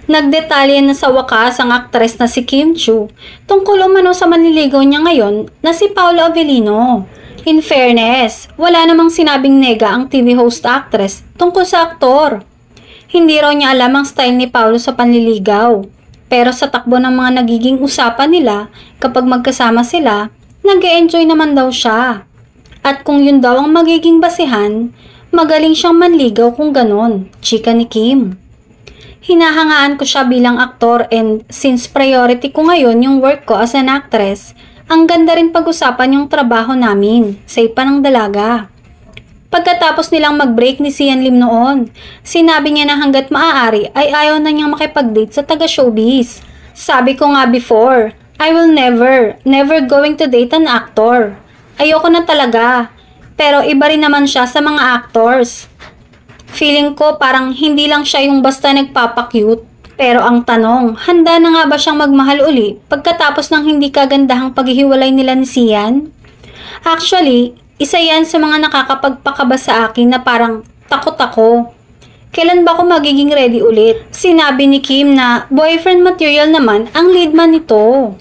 Nagdetalye na sa wakas ang aktres na si Kim Chu tungkol umano sa manliligaw niya ngayon na si Paolo Avellino. In fairness, wala namang sinabing nega ang TV host actress tungkol sa aktor. Hindi raw niya alam ang style ni Paolo sa panliligaw. Pero sa takbo ng mga nagiging usapan nila kapag magkasama sila, nag-e-enjoy naman daw siya. At kung yun daw ang magiging basihan, magaling siyang manligaw kung ganon, chika ni Kim. Hinahangaan ko siya bilang aktor and since priority ko ngayon yung work ko as an actress, ang ganda rin pag-usapan yung trabaho namin, say pa ng dalaga. Pagkatapos nilang mag-break ni Sian Lim noon, sinabi niya na hanggat maaari ay ayaw na niyang makipag-date sa taga-showbiz. Sabi ko nga before, I will never going to date an actor. Ayoko na talaga, pero iba rin naman siya sa mga actors. Feeling ko parang hindi lang siya yung basta nagpapakyut. Pero ang tanong, handa na nga ba siyang magmahal uli pagkatapos ng hindi kagandahang paghihiwalay nila ni Sian? Actually, isa yan sa mga nakakapagpakaba sa akin na parang takot ako. Kailan ba ako magiging ready ulit? Sinabi ni Kim na boyfriend material naman ang lead man nito.